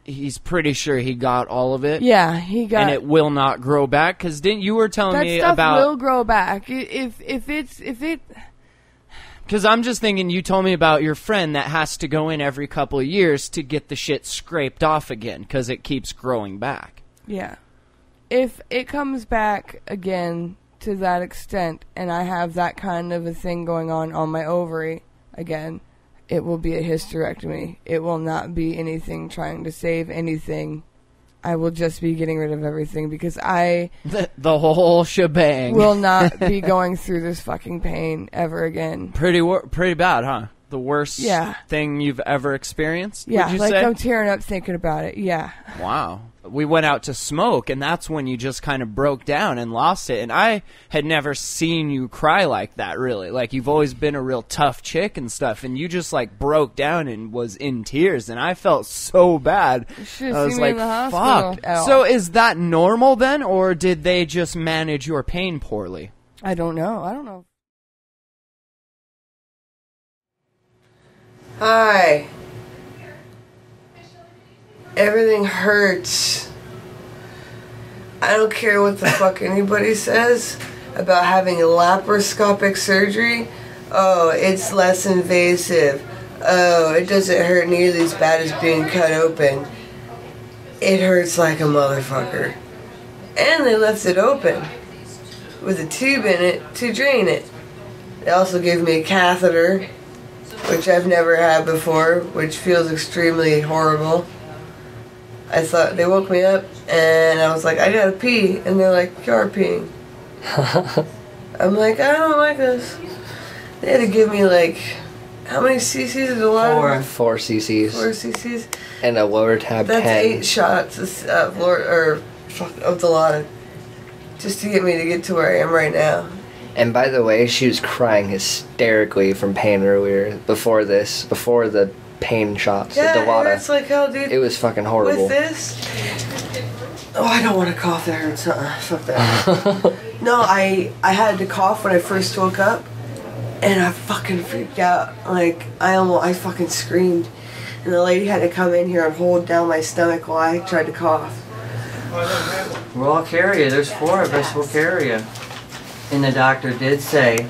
he's pretty sure he got all of it. Yeah, he got. And it will not grow back, because didn't you were telling me about that stuff will grow back if it. Because I'm just thinking, you told me about your friend that has to go in every couple of years to get the shit scraped off again, because it keeps growing back. Yeah. If it comes back again to that extent, and I have that kind of a thing going on my ovary again, it will be a hysterectomy. It will not be anything trying to save anything. I will just be getting rid of everything, because I... The whole shebang. Will not be going through this fucking pain ever again. Pretty bad, huh? The worst thing you've ever experienced, yeah, would you like say? I'm tearing up thinking about it, yeah. Wow. We went out to smoke, and that's when you just kind of broke down and lost it. And I had never seen you cry like that, really. Like, you've always been a real tough chick and stuff, and you just, like, broke down and was in tears, and I felt so bad. You should have seen me in the hospital. Fuck. So is that normal, then, or did they just manage your pain poorly? I don't know. Hi. Everything hurts. I don't care what the fuck anybody says about having a laparoscopic surgery. Oh, it's less invasive. Oh, it doesn't hurt nearly as bad as being cut open. It hurts like a motherfucker. And they left it open with a tube in it to drain it. They also gave me a catheter, which I've never had before, which feels extremely horrible. I thought, they woke me up, and I was like, I gotta pee. And they're like, you are peeing. I'm like, I don't like this. They had to give me, like, how many cc's is a lot? 4 cc's. 4 cc's. And a lower tab That's 10. 8 shots of Dilaudid, just to get me to get to where I am right now. And by the way, she was crying hysterically from pain earlier, before the pain shots. Yeah, the Dilaudid. it hurts like hell, dude. It was fucking horrible. With this? Oh, I don't want to cough. That hurts. Fuck that. No, I had to cough when I first woke up, and I fucking freaked out. Like, I fucking screamed. And the lady had to come in here and hold down my stomach while I tried to cough. We'll all carry you. There's 4 of us. We'll carry you. And the doctor did say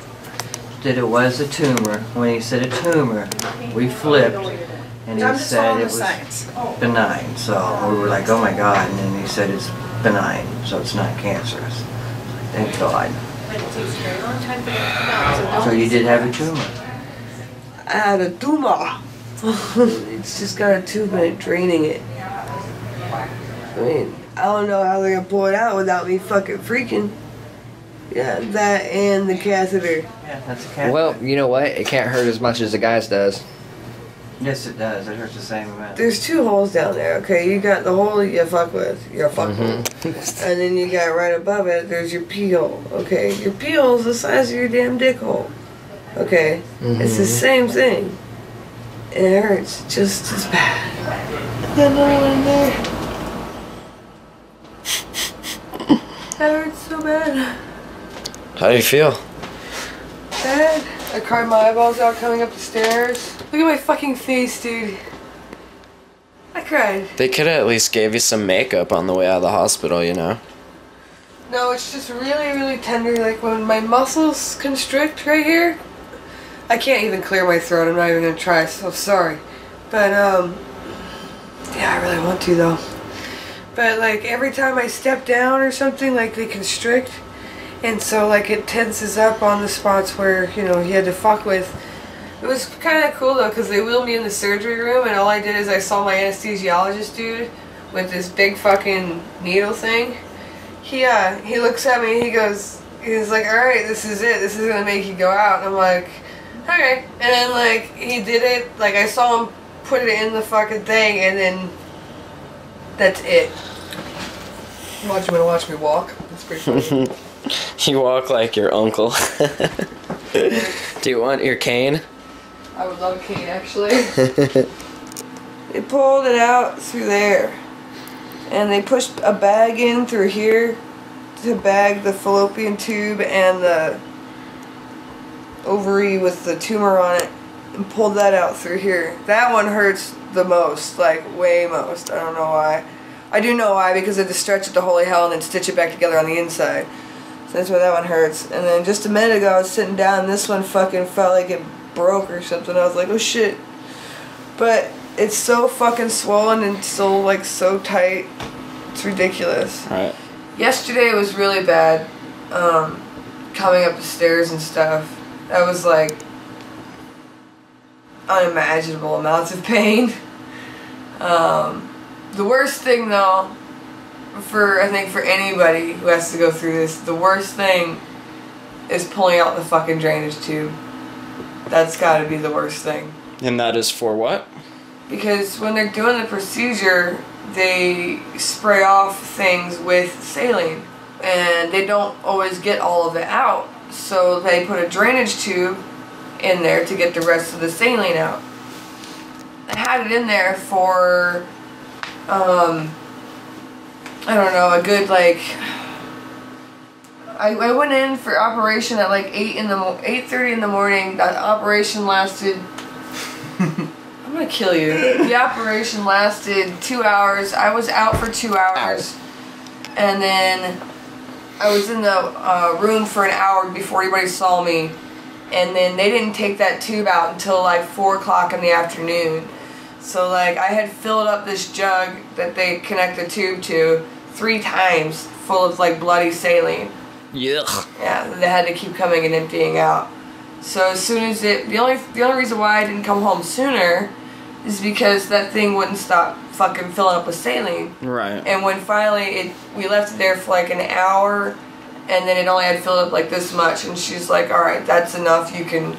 that it was a tumor. When he said a tumor, we flipped, and he said it was benign. So we were like, oh my God. And then he said it's benign, so it's not cancerous. Thank God. So you did have a tumor. I had a tumor. It's just got a tube in it draining it. I mean, I don't know how they're gonna pull it out without me fucking freaking. Yeah, that and the catheter. Yeah, that's a catheter. Well, you know what? It can't hurt as much as the guy's does. Yes, it does. It hurts the same amount. There's 2 holes down there, okay? You got the hole you fuck with. You're fuck with. And then you got right above it, there's your pee hole, okay? Your pee hole's the size of your damn dick hole. Okay? It's the same thing. And it hurts just as bad. Got another one in there. That hurts so bad. How do you feel? Bad. I cried my eyeballs out coming up the stairs. Look at my fucking face, dude. I cried. They could have at least gave you some makeup on the way out of the hospital, you know? No, it's just really, really tender. Like when my muscles constrict right here, I can't even clear my throat. I'm not even gonna try, so sorry. But, yeah, I really want to though. But like every time I step down or something, like they constrict. And so like it tenses up on the spots where, you know, he had to fuck with. It was kind of cool though, because they wheeled me in the surgery room and all I did is I saw my anesthesiologist dude with this big fucking needle thing. He looks at me and he's like, alright, this is it. This is gonna make you go out. And I'm like, okay. And then like he did it, like I saw him put it in the fucking thing and then that's it. You wanna watch me walk? That's pretty funny. You walk like your uncle. Do you want your cane? I would love a cane, actually. They pulled it out through there. And they pushed a bag in through here to bag the fallopian tube and the ovary with the tumor on it. and pulled that out through here. That one hurts the most, like way most. I don't know why. I do know why, because I had to stretch it to holy hell and then stitch it back together on the inside. So that's why that one hurts. And then just a minute ago I was sitting down and this one fucking felt like it broke or something. I was like, oh shit. But it's so fucking swollen and still like so tight. It's ridiculous. Right. Yesterday it was really bad. Coming up the stairs and stuff. That was like unimaginable amounts of pain. The worst thing though, I think for anybody who has to go through this, the worst thing is pulling out the fucking drainage tube. That's gotta be the worst thing. And that is for what? Because when they're doing the procedure, they spray off things with saline. And they don't always get all of it out. So they put a drainage tube in there to get the rest of the saline out. I had it in there for, I don't know, a good like, I went in for operation at like 8:30 in the morning. That operation lasted, I'm gonna kill you. The operation lasted 2 hours. I was out for 2 hours. And then I was in the room for an hour before anybody saw me. And then they didn't take that tube out until like 4 o'clock in the afternoon. So like I had filled up this jug that they connect the tube to 3 times full of like bloody saline. Yuck. Yeah, they had to keep coming and emptying out. So as soon as the only reason why I didn't come home sooner is because that thing wouldn't stop fucking filling up with saline. Right. And when finally we left it there for like an hour, and then it only had filled up like this much, and she's like, all right, that's enough, we can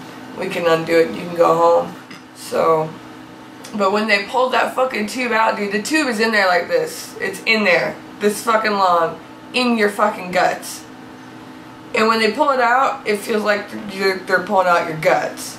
undo it, you can go home. So, but when they pulled that fucking tube out, dude, the tube is in there like this. It's in there, this fucking long, in your fucking guts. And when they pull it out, it feels like they're pulling out your guts.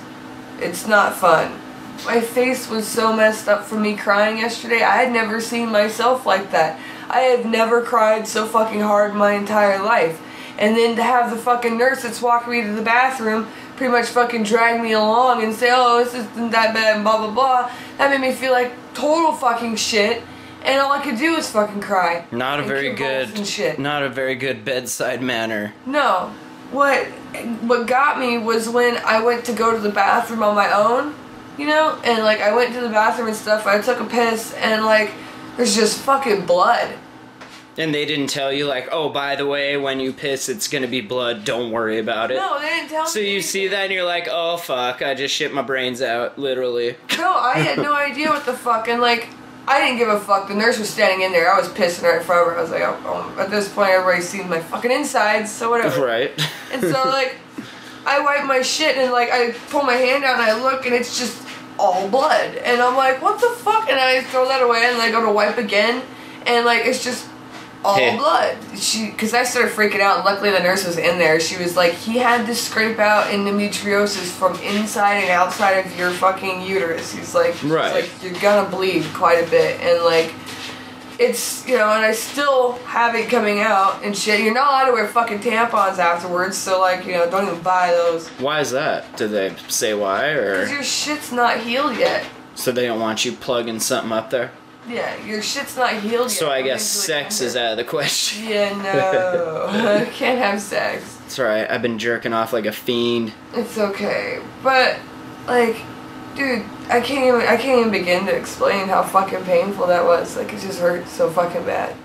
It's not fun. My face was so messed up from me crying yesterday. I had never seen myself like that. I have never cried so fucking hard in my entire life. And then to have the fucking nurse that's walking me to the bathroom pretty much fucking drag me along and say, oh, this isn't that bad and blah blah blah, that made me feel like total fucking shit. And all I could do was fucking cry. Not a very good bedside manner. No. What got me was when I went to go to the bathroom on my own, you know? And like I went to the bathroom and stuff, I took a piss and like there's just fucking blood. And they didn't tell you like, oh, by the way, when you piss it's gonna be blood, don't worry about it. No, they didn't tell me. So you see that and you're like, oh fuck, I just shit my brains out, literally. No, I had no idea what the fuck, and like I didn't give a fuck. The nurse was standing in there. I was pissing right in front of her. I was like, oh, at this point, everybody's seen my fucking insides, so whatever. Right. And so, like, I wipe my shit, and, like, I pull my hand out, and I look, and it's just all blood. And I'm like, what the fuck? And I throw that away, and I go to wipe again, and, like, it's just all blood. Because I started freaking out, and luckily the nurse was in there. She was like, he had to scrape out endometriosis from inside and outside of your fucking uterus. He's like, right. He's like, you're gonna bleed quite a bit. And like, it's, you know, and I still have it coming out and shit. You're not allowed to wear fucking tampons afterwards, so like, you know, don't even buy those. Why is that? Did they say why, or? Because your shit's not healed yet. So they don't want you plugging something up there? Yeah, your shit's not healed yet. So I guess sex is out of the question. Yeah, no. I can't have sex. That's right. I've been jerking off like a fiend. It's okay. But, like, dude, I can't even begin to explain how fucking painful that was. Like, it just hurt so fucking bad.